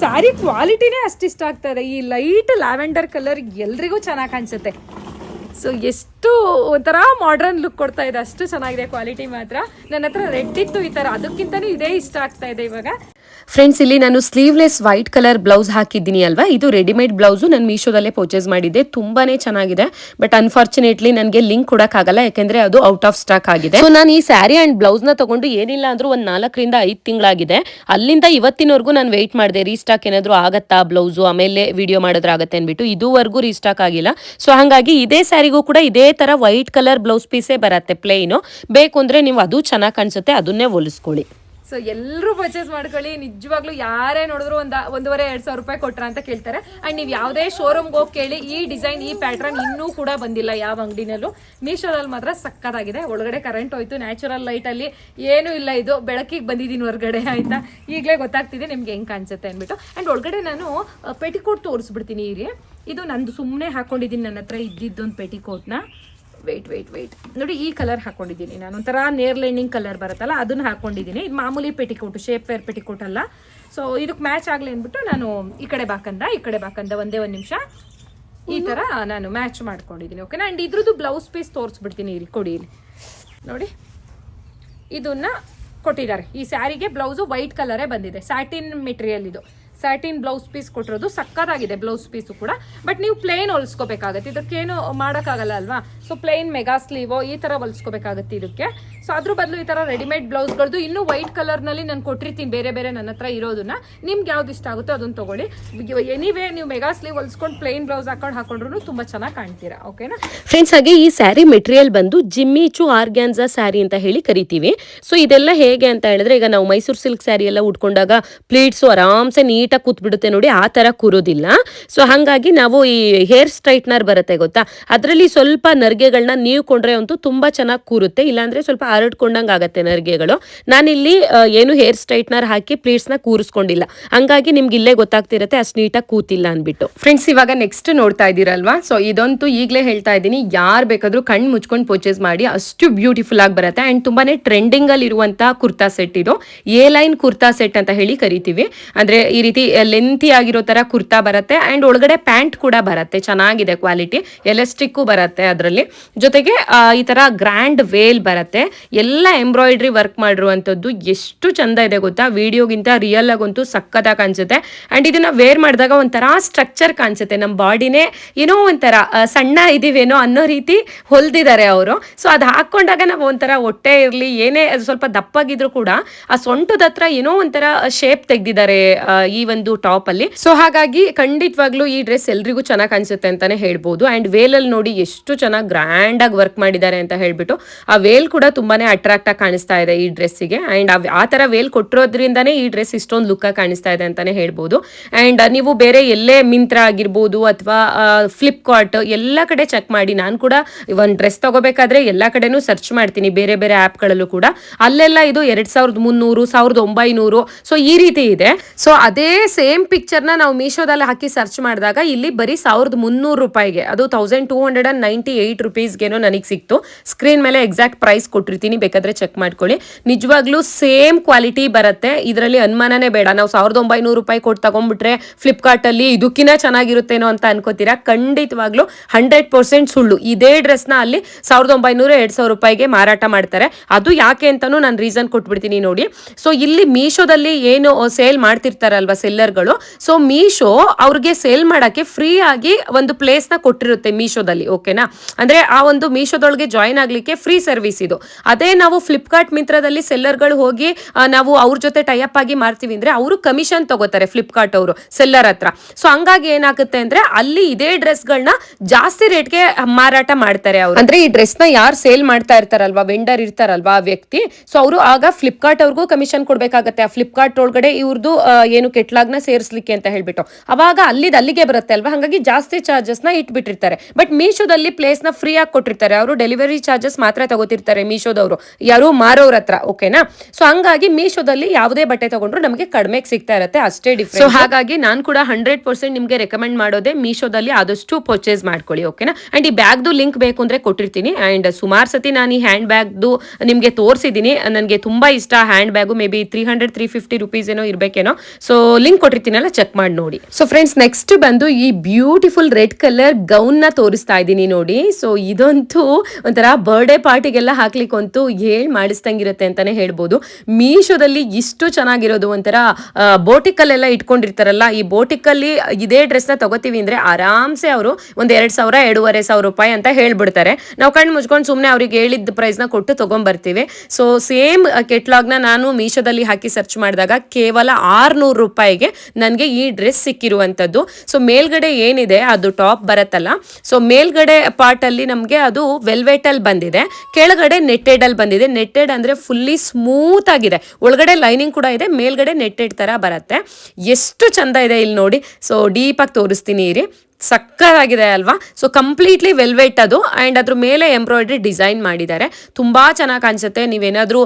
ಸ್ಯಾರಿ ಕ್ವಾಲಿಟಿನೇ ಅಷ್ಟು ಇಷ್ಟ ಆಗ್ತಾ ಇದೆ. ಈ ಲೈಟ್ ಲ್ಯಾವೆಂಡರ್ ಕಲರ್ ಎಲ್ರಿಗೂ ಚೆನ್ನಾಗಿ ಕಾಣಿಸುತ್ತೆ. ಸೊ ಎಷ್ಟು ಒಂಥರ ಮಾಡರ್ನ್ ಲುಕ್ ಕೊಡ್ತಾ ಇದೆ, ಅಷ್ಟು ಚೆನ್ನಾಗಿದೆ ಕ್ವಾಲಿಟಿ ಮಾತ್ರ. ನನ್ನ ಹತ್ರ ರೆಡ್ ಇತ್ತು ಈ ತರ, ಅದಕ್ಕಿಂತನೂ ಇದೇ ಇಷ್ಟ ಆಗ್ತಾ ಇದೆ ಇವಾಗ. ಫ್ರೆಂಡ್ಸ್, ಇಲ್ಲಿ ನಾನು ಸ್ಲೀವ್ಲೆಸ್ ವೈಟ್ ಕಲರ್ ಬ್ಲೌಸ್ ಹಾಕಿದ್ದೀನಿ ಅಲ್ವಾ, ಇದು ರೆಡಿಮೇಡ್ ಬ್ಲೌಸು ನಾನು ಮೀಶೋದಲ್ಲೇ ಪರ್ಚೇಸ್ ಮಾಡಿದ್ದೆ. ತುಂಬಾನೇ ಚೆನ್ನಾಗಿದೆ. ಬಟ್ ಅನ್ಫಾರ್ಚುನೇಟ್ಲಿ ನನಗೆ ಲಿಂಕ್ ಕೊಡಕ್ಕಾಗಲ್ಲ, ಯಾಕಂದ್ರೆ ಅದು ಔಟ್ ಆಫ್ ಸ್ಟಾಕ್ ಆಗಿದೆ. ಸೊ ನಾನು ಈ ಸ್ಯಾರಿ ಅಂಡ್ ಬ್ಲೌಸ್ ನ ತಗೊಂಡು ಏನಿಲ್ಲ ಅಂದ್ರೂ ಒಂದು 4 ರಿಂದ 5 ತಿಂಗಳಾಗಿದೆ. ಅಲ್ಲಿಂದ ಇವತ್ತಿನವರೆಗೂ ನಾನು ವೆಯ್ಟ್ ಮಾಡಿದೆ, ರೀಸ್ಟಾಕ್ ಏನಾದ್ರು ಆಗತ್ತಾ ಬ್ಲೌಸು, ಆಮೇಲೆ ವಿಡಿಯೋ ಮಾಡಿದ್ರೆ ಆಗತ್ತೆ ಅನ್ಬಿಟ್ಟು. ಇದುವರೆಗೂ ರೀಸ್ಟಾಕ್ ಆಗಿಲ್ಲ. ಸೊ ಹಾಗಾಗಿ ಇದೇ ಸ್ಯಾರಿಗೂ ಕೂಡ ಇದೇ ತರ ವೈಟ್ ಕಲರ್ ಬ್ಲೌಸ್ ಪೀಸೇ ಬರುತ್ತೆ ಪ್ಲೇನು. ಬೇಕು ಅಂದ್ರೆ ನೀವು ಅದು ಚೆನ್ನಾಗಿ ಕಾಣಿಸುತ್ತೆ, ಅದನ್ನೇ ಹೊಲಿಸ್ಕೊಳ್ಳಿ. ಸೊ ಎಲ್ಲರೂ ಪರ್ಚೇಸ್ ಮಾಡ್ಕೊಳ್ಳಿ. ನಿಜವಾಗ್ಲೂ ಯಾರೇ ನೋಡಿದ್ರು 1,500-2,000 ರೂಪಾಯಿ ಕೊಟ್ರ ಅಂತ ಕೇಳ್ತಾರೆ. ಅಂಡ್ ನೀವು ಯಾವುದೇ ಶೋರೂಮ್ಗೆ ಹೋಗಿ ಕೇಳಿ, ಈ ಡಿಸೈನ್ ಈ ಪ್ಯಾಟ್ರನ್ ಇನ್ನೂ ಕೂಡ ಬಂದಿಲ್ಲ ಯಾವ ಅಂಗಡಿನಲ್ಲೂ. ಮೀಶೋದಲ್ಲಿ ಮಾತ್ರ ಸಕ್ಕತ್ತಾಗಿದೆ. ಒಳಗಡೆ ಕರೆಂಟ್ ಹೋಯ್ತು, ನ್ಯಾಚುರಲ್ ಲೈಟ್ ಅಲ್ಲಿ ಏನೂ ಇಲ್ಲ, ಇದು ಬೆಳಕಿಗೆ ಬಂದಿದ್ದೀನಿ ಹೊರಗಡೆ. ಆಯ್ತಾ? ಈಗಲೇ ಗೊತ್ತಾಗ್ತಿದೆ ನಿಮ್ಗೆ ಹೆಂಗ್ ಕಾಣಿಸುತ್ತೆ ಅಂದ್ಬಿಟ್ಟು. ಅಂಡ್ ಒಳಗಡೆ ನಾನು ಪೆಟಿಕೋಟ್ ತೋರಿಸ್ಬಿಡ್ತೀನಿ. ಇರಿ, ಇದು ನಂದು ಸುಮ್ಮನೆ ಹಾಕೊಂಡಿದ್ದೀನಿ, ನನ್ನ ಹತ್ರ ಇದ್ದಿದ್ದೊಂದು ಪೆಟಿಕೋಟ್ನ. ವೆಯ್ಟ್ ನೋಡಿ, ಈ ಕಲರ್ ಹಾಕೊಂಡಿದ್ದೀನಿ ನಾನು. ಒಂಥರ ನೇರ್ ಲೈನಿಂಗ್ ಕಲರ್ ಬರುತ್ತಲ್ಲ, ಅದನ್ನ ಹಾಕೊಂಡಿದ್ದೀನಿ. ಇದು ಮಾಮೂಲಿ ಪೆಟಿಕೋಟು, ಶೇಪ್ ವೇರ್ ಪೆಟಿಕೋಟ್ ಅಲ್ಲ. ಸೊ ಇದಕ್ಕೆ ಮ್ಯಾಚ್ ಆಗಲಿ ಅಂದ್ಬಿಟ್ಟು ನಾನು ಈ ಕಡೆ ಬಾಕಂದ ಒಂದೇ ಒಂದು ನಿಮಿಷ ಈ ತರ ನಾನು ಮ್ಯಾಚ್ ಮಾಡ್ಕೊಂಡಿದ್ದೀನಿ. ಓಕೆನಾ? ಅಂಡ್ ಇದ್ರದ್ದು ಬ್ಲೌಸ್ ಪೀಸ್ ತೋರಿಸ್ಬಿಡ್ತೀನಿ. ಇಲ್ಲಿ ಕೊಡಿ, ಇಲ್ಲಿ ನೋಡಿ, ಇದನ್ನ ಕೊಟ್ಟಿದ್ದಾರೆ. ಈ ಸ್ಯಾರಿಗೆ ಬ್ಲೌಸು ವೈಟ್ ಕಲರೇ ಬಂದಿದೆ, ಸ್ಯಾಟಿನ್ ಮೆಟೀರಿಯಲ್ ಇದು. ಸ್ಯಾಟಿನ್ ಬ್ಲೌಸ್ ಪೀಸ್ ಕೊಟ್ಟಿರೋದು, ಸಕ್ಕತ್ತಾಗಿದೆ ಬ್ಲೌಸ್ ಪೀಸು ಕೂಡ. ಬಟ್ ನೀವು ಪ್ಲೇನ್ ಹೊಲ್ಸ್ಕೋಬೇಕಾಗತ್ತೆ, ಇದಕ್ಕೇನು ಮಾಡೋಕ್ಕಾಗಲ್ಲ ಅಲ್ವಾ. ಸೊ ಪ್ಲೇನ್ ಮೆಗಾ ಸ್ಲೀವೋ ಈ ಥರ ಹೊಲ್ಸ್ಕೋಬೇಕಾಗತ್ತೆ ಇದಕ್ಕೆ. ಸೊ ಅದ್ರ ಬದಲು ಈ ಥರ ರೆಡಿಮೇಡ್ ಬ್ಲೌಸ್ಗಳದ್ದು ಇನ್ನೂ ವೈಟ್ ಕಲರ್ನಲ್ಲಿ ನಾನು ಕೊಟ್ಟಿರ್ತೀನಿ ಬೇರೆ ಬೇರೆ ನನ್ನ ಹತ್ರ ಇರೋದನ್ನ. ನಿಮ್ಗೆ ಯಾವ್ದು ಇಷ್ಟ ಆಗುತ್ತೋ ಅದನ್ನು ತೊಗೊಳ್ಳಿ. ಎನಿವೇ ನೀವು ಮೆಗಾ ಸ್ಲೀವ್ ಹೊಲ್ಸ್ಕೊಂಡು ಪ್ಲೇನ್ ಬ್ಲೌಸ್ ಹಾಕೊಂಡ್ರು ತುಂಬ ಚೆನ್ನಾಗಿ ಕಾಣ್ತೀರಾ. ಓಕೆನಾ ಫ್ರೆಂಡ್ಸ್, ಹಾಗೆ ಈ ಸ್ಯಾರಿ ಮೆಟೀರಿಯಲ್ ಬಂದು ಜಿಮ್ಮಿಚು ಆರ್ಗ್ಯಾನ್ಸಾ ಸ್ಯಾರಿ ಅಂತ ಹೇಳಿ ಕರಿತೀವಿ. ಸೊ ಇದೆಲ್ಲ ಹೇಗೆ ಅಂತ ಹೇಳಿದ್ರೆ, ಈಗ ನಾವು ಮೈಸೂರು ಸಿಲ್ಕ್ ಸ್ಯಾರಿ ಎಲ್ಲ ಉಟ್ಕೊಂಡಾಗ ಪ್ಲೀಟ್ಸು ಆರಾಮ್ಸೆ ನೀಟಾಗಿ ಕೂತ್ಬಿಡುತ್ತೆ ನೋಡಿ, ಆ ಥರ ಕೂರೋದಿಲ್ಲ. ಸೊ ಹಾಗಾಗಿ ನಾವು ಈ ಹೇರ್ ಸ್ಟ್ರೈಟ್ನರ್ ಬರುತ್ತೆ ಗೊತ್ತಾ, ಅದರಲ್ಲಿ ಸ್ವಲ್ಪ ನರ್ಗೆಗಳನ್ನ ನೀವು ಕೊಂಡ್ರೆ ಅಂತೂ ತುಂಬ ಚೆನ್ನಾಗಿ ಕೂರುತ್ತೆ, ಇಲ್ಲಾಂದ್ರೆ ಸ್ವಲ್ಪ ಹರಡ್ಕೊಂಡಂಗೆ ಆಗತ್ತೆ ನರ್ಗೆಗಳು. ನಾನಿಲ್ಲಿ ಏನು ಹೇರ್ ಸ್ಟ್ರೈಟ್ನರ್ ಹಾಕಿ ಪ್ಲೀಟ್ಸ್ನ ಕೂರಿಸ್ಕೊಂಡಿಲ್ಲ, ಹಂಗಾಗಿ ನಿಮ್ಗೆ ಇಲ್ಲೇ ಗೊತ್ತಾಗ್ತಿರತ್ತೆ ಅಷ್ಟು ನೀಟಾಗಿ ಕೂತಿಲ್ಲ ಅಂದ್ಬಿಟ್ಟು. ಫ್ರೆಂಡ್ಸ್, ಇವಾಗ ನೆಕ್ಸ್ಟ್ ನೋಡ್ತಾ ಇದ್ದೀರಲ್ವಾ, ಸೊ ಇದಂತೂ ಈಗಲೇ ಹೇಳ್ತಾ ಇದ್ದೀನಿ, ಯಾರು ಬೇಕಾದ್ರೂ ಕಣ್ಣು ಮುಚ್ಕೊಂಡು ಪರ್ಚೇಸ್ ಮಾಡಿ, ಅಷ್ಟು ಬ್ಯೂಟಿಫುಲ್ ಆಗಿ ಬರುತ್ತೆ. ಅಂಡ್ ತುಂಬಾನೇ ಟ್ರೆಂಡಿಂಗ್ ಅಲ್ಲಿ ಇರುವಂತಹ ಕುರ್ತಾ ಸೆಟ್ ಇದು. ಎ ಲೈನ್ ಕುರ್ತಾ ಸೆಟ್ ಅಂತ ಹೇಳಿ ಕರಿತೀವಿ. ಅಂದ್ರೆ ಈ ರೀತಿ ಲೆಂತಿ ಆಗಿರೋ ತರ ಕುರ್ತಾ ಬರುತ್ತೆ ಅಂಡ್ ಒಳಗಡೆ ಪ್ಯಾಂಟ್ ಕೂಡ ಬರುತ್ತೆ, ಚೆನ್ನಾಗಿದೆ ಕ್ವಾಲಿಟಿ, ಎಲಾಸ್ಟಿಕ್ ಬರುತ್ತೆ ಅದರಲ್ಲಿ. ಜೊತೆಗೆ ಈ ತರ ಗ್ರ್ಯಾಂಡ್ ವೇಲ್ ಬರುತ್ತೆ, ಎಲ್ಲ ಎಂಬ್ರಾಯ್ಡ್ರಿ ವರ್ಕ್ ಮಾಡಿರುವಂತದ್ದು. ಎಷ್ಟು ಚಂದ ಇದೆ ಗೊತ್ತಾ, ವಿಡಿಯೋಗಿಂತ ರಿಯಲ್ ಆಗಂತೂ ಸಕ್ಕತ್ತಾಗಿ ಕಾಣಿಸುತ್ತೆ. ಅಂಡ್ ಇದನ್ನ ವೇರ್ ಮಾಡಿದಾಗ ಒಂಥರ ಸ್ಟ್ರಕ್ಚರ್ ಕಾಣಿಸುತ್ತೆ, ನಮ್ಮ ಬಾಡಿನೇ ಏನೋ ಒಂಥರ ಸಣ್ಣ ಇದೀವೇನೋ ಅನ್ನೋ ರೀತಿ ಹೊಲ್ದಿದ್ದಾರೆ ಅವರು. ಸೊ ಅದು ಹಾಕೊಂಡಾಗ ನಾವು ಒಂಥರ ಹೊಟ್ಟೆ ಇರಲಿ ಏನೇ ಸ್ವಲ್ಪ ದಪ್ಪಾಗಿದ್ರು ಕೂಡ ಆ ಸೊಂಟದ ಹತ್ರ ಏನೋ ಒಂಥರ ಶೇಪ್ ತೆಗ್ದಿದ್ದಾರೆ ಈ ಒಂದು ಟಾಪ್ ಅಲ್ಲಿ. ಸೊ ಹಾಗಾಗಿ ಖಂಡಿತವಾಗ್ಲೂ ಈ ಡ್ರೆಸ್ ಎಲ್ರಿಗೂ ಚೆನ್ನಾಗಿ ಕಾಣಿಸುತ್ತೆ ಅಂತಾನೆ ಹೇಳ್ಬೋದು. ಅಂಡ್ ವೇಲ್ ಅಲ್ಲಿ ನೋಡಿ ಎಷ್ಟು ಚೆನ್ನಾಗಿ ಗ್ರ್ಯಾಂಡ್ ಆಗಿ ವರ್ಕ್ ಮಾಡಿದ್ದಾರೆ ಅಂತ ಹೇಳ್ಬಿಟ್ಟು, ಆ ವೇಲ್ ಕೂಡ ತುಂಬಾನೇ ಅಟ್ರಾಕ್ಟ್ ಆಗಿ ಕಾಣಿಸ್ತಾ ಇದೆ ಈ ಡ್ರೆಸ್ಸಿಗೆ. ಅಂಡ್ ಆ ತರ ವೇಲ್ ಕೊಟ್ಟಿರೋದ್ರಿಂದಾನೇ ಈ ಡ್ರೆಸ್ ಇಷ್ಟೊಂದು ಲುಕ್ ಆಗಿ ಕಾಣಿಸ್ತಾ ಇದೆ ಅಂತಾನೆ ಹೇಳ್ಬೋದು. ಅಂಡ್ ನೀವು ಬೇರೆ ಎಲ್ಲೇ ಮಿಂತ್ರ ಆಗಿರ್ಬೋದು ಅಥವಾ ಫ್ಲಿಪ್ಕಾರ್ಟ್ ಎಲ್ಲ ಕಡೆ ಚೆಕ್ ಮಾಡಿ, ನಾನು ಕೂಡ ಒಂದು ಡ್ರೆಸ್ ತಗೋಬೇಕಾದ್ರೆ ಎಲ್ಲ ಕಡೆನೂ ಸರ್ಚ್ ಮಾಡ್ತೀನಿ, ಬೇರೆ ಬೇರೆ ಆ್ಯಪ್ಗಳಲ್ಲೂ ಕೂಡ. ಅಲ್ಲೆಲ್ಲ ಇದು 2300, 1900 ಸೊ ಈ ರೀತಿ ಇದೆ. ಸೊ ಅದೇ ಸೇಮ್ ಪಿಕ್ಚರ್ನ ನಾವು ಮೀಶೋದಲ್ಲಿ ಹಾಕಿ ಸರ್ಚ್ ಮಾಡಿದಾಗ ಇಲ್ಲಿ ಬರೀ 1300 ರೂಪಾಯಿಗೆ, ಅದು 1298 ರುಪೀಸ್ಗೇನೋ ನನಗೆ ಸಿಕ್ತು. ಸ್ಕ್ರೀನ್ ಮೇಲೆ ಎಕ್ಸಾಕ್ಟ್ ಪ್ರೈಸ್ ಕೊಟ್ಟಿರ್ತೀನಿ, ಬೇಕಾದ್ರೆ ಚೆಕ್ ಮಾಡ್ಕೊಳ್ಳಿ. ನಿಜವಾಗ್ಲೂ ಸೇಮ್ ಕ್ವಾಲಿಟಿ ಬರುತ್ತೆ, ಇದರಲ್ಲಿ ಅನುಮಾನನೇ ಬೇಡ. ನಾವು 1900 ರೂಪಾಯಿ ಕೊಟ್ಟು ತಗೊಂಡ್ಬಿಟ್ರೆ ಫ್ಲಿಪ್ಕಾರ್ಟ್ ಅಲ್ಲಿ ಇದಕ್ಕಿಂತ ಚೆನ್ನಾಗಿರುತ್ತೇನೋ ಅಂತ ಅನ್ಕೋತೀರಾ, ಖಂಡಿತವಾಗ್ಲೂ 100% ಸುಳ್ಳು. ಇದೇ ಡ್ರೆಸ್ನ ಅಲ್ಲಿ 1900, 2000 ರೂಪಾಯಿಗೆ ಮಾರಾಟ ಮಾಡ್ತಾರೆ. ಅದು ಯಾಕೆ ಅಂತಾನು ನಾನು ರೀಸನ್ ಕೊಟ್ಬಿಡ್ತೀನಿ ನೋಡಿ. ಸೊ ಇಲ್ಲಿ ಮೀಶೋದಲ್ಲಿ ಏನು ಸೇಲ್ ಮಾಡ್ತಿರ್ತಾರಲ್ವಾ ಸೆಲ್ಲರ್ಗಳು, ಸೊ ಮೀಶೋ ಅವ್ರಿಗೆ ಸೇಲ್ ಮಾಡಕ್ಕೆ ಫ್ರೀ ಆಗಿ ಒಂದು ಪ್ಲೇಸ್ ನ ಕೊಟ್ಟಿರುತ್ತೆ ಮೀಶೋದಲ್ಲಿ. ಓಕೆನಾ, ಅಂದ್ರೆ ಆ ಒಂದು ಮೀಶೋದೊಳಗೆ ಜಾಯಿನ್ ಆಗ್ಲಿಕ್ಕೆ ಫ್ರೀ ಸರ್ವಿಸ್ ಇದು. ಅದೇ ನಾವು ಫ್ಲಿಪ್ಕಾರ್ಟ್ ಮಿಂತ್ರದಲ್ಲಿ ಸೆಲ್ಲರ್ಗಳು ಹೋಗಿ ನಾವು ಅವ್ರ ಜೊತೆ ಟೈಅಪ್ ಆಗಿ ಮಾಡ್ತೀವಿ ಅಂದ್ರೆ ಅವರು ಕಮಿಷನ್ ತಗೋತಾರೆ ಫ್ಲಿಪ್ಕಾರ್ಟ್ ಅವರು ಸೆಲ್ಲರ್ ಹತ್ರ. ಸೊ ಹಂಗಾಗಿ ಏನಾಗುತ್ತೆ ಅಂದ್ರೆ ಅಲ್ಲಿ ಇದೇ ಡ್ರೆಸ್ಗಳನ್ನ ಜಾಸ್ತಿ ರೇಟ್ಗೆ ಮಾರಾಟ ಮಾಡ್ತಾರೆ ಅವರು. ಅಂದ್ರೆ ಈ ಡ್ರೆಸ್ ನ ಯಾರು ಸೇಲ್ ಮಾಡ್ತಾ ಇರ್ತಾರಲ್ವಾ, ವೆಂಡರ್ ಇರ್ತಾರಲ್ವಾ ಆ ವ್ಯಕ್ತಿ, ಸೊ ಅವರು ಆಗ ಫ್ಲಿಪ್ಕಾರ್ಟ್ ಅವ್ರಿಗೂ ಕಮಿಷನ್ ಕೊಡ್ಬೇಕಾಗತ್ತೆ. ಆ ಫ್ಲಿಪ್ಕಾರ್ಟ್ ಒಳಗಡೆ ಇವ್ರದ್ದು ಏನು ಕೆಟ್ಲಾಗ್ ನ ಸೇರಿಸ್ಲಿಕ್ಕೆ ಅಂತ ಹೇಳ್ಬಿಟ್ಟು, ಅವಾಗ ಅಲ್ಲಿಗೆ ಬರುತ್ತೆ ಅಲ್ವಾ, ಹಾಗಾಗಿ ಜಾಸ್ತಿ ಚಾರ್ಜಸ್ ನ ಇಟ್ಬಿಟ್ಟಿರ್ತಾರೆ. ಬಟ್ ಮೀಶೋದಲ್ಲಿ ಪ್ಲೇಸ್ ನ ಫ್ರೀ ಆಗಿ ಕೊಟ್ಟಿರ್ತಾರೆ, ಅವರು ಡೆಲಿವರಿ ಚಾರ್ಜಸ್ ಮಾತ್ರ ತಗೋತಿರ್ತಾರೆ ಮೀಶೋದವರು, ಯಾರು ಮಾರೋರ ಹತ್ರ. ಓಕೆನಾ, ಸೊ ಹಂಗಾಗಿ ಮೀಶೋದಲ್ಲಿ ಯಾವುದೇ ಬಟ್ಟೆ ತಗೊಂಡ್ರು ನಮಗೆ ಕಡಿಮೆಗೆ ಸಿಗ್ತಾ ಇರುತ್ತೆ, ಅಷ್ಟೇ ಡಿಫ್ರೆನ್ಸ್. ಸೊ ಹಾಗಾಗಿ ನಾನು ಕೂಡ 100% ನಿಮ್ಗೆ ರೆಕಮೆಂಡ್ ಮಾಡೋದೇ ಮೀಶೋದಲ್ಲಿ ಆದಷ್ಟು ಪರ್ಚೇಸ್ ಮಾಡ್ಕೊಳ್ಳಿ. ಓಕೆನಾ, ಅಂಡ್ ಈ ಬ್ಯಾಗ್ದು ಲಿಂಕ್ ಬೇಕು ಅಂದ್ರೆ ಕೊಟ್ಟಿರ್ತೀನಿ. ಅಂಡ್ ಸುಮಾರು ಸತಿ ನಾನು ಈ ಹ್ಯಾಂಡ್ ಬ್ಯಾಗ್ದು ನಿಮ್ಗೆ ತೋರಿಸಿದ್ದೀನಿ, ನನಗೆ ತುಂಬಾ ಇಷ್ಟ hand bag. May be 300-350 rupees ಏನೋ ಇರ್ಬೇಕೇನೋ. ಸೊ ಲಿಂಕ್ ಕೊಟ್ಟಿರ್ತೀನಲ್ಲ, ಚೆಕ್ ಮಾಡಿ ನೋಡಿ. ಸೊ ಫ್ರೆಂಡ್ಸ್, ನೆಕ್ಸ್ಟ್ ಬಂದು ಈ ಬ್ಯೂಟಿಫುಲ್ ರೆಡ್ ಕಲರ್ ಗೌನ್ ನ ತೋರಿಸ್ತಾ ಇದ್ದೀನಿ ನೋಡಿ. ಸೊ ಇದಂತೂ ಒಂಥರ ಬರ್ಡೇ ಪಾರ್ಟಿಗೆಲ್ಲ ಹಾಕ್ಲಿಕ್ಕಂತೂ ಮಾಡಿಸ್ದಂಗಿರುತ್ತೆ ಅಂತಾನೆ ಹೇಳ್ಬೋದು. ಮೀಶೋದಲ್ಲಿ ಇಷ್ಟು ಚೆನ್ನಾಗಿರೋದು, ಒಂಥರ ಬೋಟಿಕಲ್ಲೆಲ್ಲ ಇಟ್ಕೊಂಡಿರ್ತಾರಲ್ಲ, ಈ ಬೋಟಿಕಲ್ಲಿ ಇದೇ ಡ್ರೆಸ್ ನ ತಗೋತೀವಿ ಅಂದ್ರೆ ಆರಾಮ್ಸೆ ಅವರು ಒಂದ್ 2000-2500 ರೂಪಾಯಿ ಅಂತ ಹೇಳ್ಬಿಡ್ತಾರೆ. ನಾವು ಕಣ್ಣು ಮುಚ್ಕೊಂಡು ಸುಮ್ಮನೆ ಅವ್ರಿಗೆ ಹೇಳಿದ ಪ್ರೈಸ್ ನ ಕೊಟ್ಟು ತಗೊಂಡ್ಬರ್ತೀವಿ. ಸೊ ಸೇಮ್ ಕೆಟ್ಲಾಗ್ ನ ನಾನು ಮೀಶೋದಲ್ಲಿ ಹಾಕಿ ಸರ್ಚ್ ಮಾಡಿದಾಗ ಕೇವಲ 600 ರೂಪಾಯಿಗೆ ನನಗೆ ಈ ಡ್ರೆಸ್ ಸಿಕ್ಕಿರುವಂತದ್ದು. ಸೊ ಮೇಲ್ಗಡೆ ಏನಿದೆ ಅದು ಟಾಪ್ ಬರತ್ತಲ್ಲ, ಸೊ ಮೇಲ್ಗಡೆ ಪಾರ್ಟ್ ಅಲ್ಲಿ ನಮ್ಗೆ ಅದು ವೆಲ್ವೆಟ್ ಅಲ್ಲಿ ಬಂದಿದೆ, ಕೆಳಗಡೆ ನೆಟ್ಟೆಡ್ ಅಲ್ಲಿ ಬಂದಿದೆ. ನೆಟ್ಟೆಡ್ ಅಂದ್ರೆ ಫುಲ್ಲಿ ಸ್ಮೂತ್ ಆಗಿದೆ, ಒಳಗಡೆ ಲೈನಿಂಗ್ ಕೂಡ ಇದೆ, ಮೇಲ್ಗಡೆ ನೆಟ್ಟೆಡ್ ತರ ಬರುತ್ತೆ. ಎಷ್ಟು ಚಂದ ಇದೆ ಇಲ್ಲಿ ನೋಡಿ. ಸೊ ಡೀಪ್ ಆಗಿ ತೋರಿಸ್ತೀನಿ ಇರಿ, ಸಕ್ಕತ್ತಾಗಿದೆ ಅಲ್ವಾ. ಸೊ ಕಂಪ್ಲೀಟ್ಲಿ ವೆಲ್ವೆಟ್ ಅದು, ಅಂಡ್ ಅದ್ರ ಮೇಲೆ ಎಂಬ್ರಾಯ್ಡ್ರಿ ಡಿಸೈನ್ ಮಾಡಿದ್ದಾರೆ, ತುಂಬಾ ಚೆನ್ನಾಗಿ ಕಾಣಿಸುತ್ತೆ. ನೀವೇನಾದ್ರೂ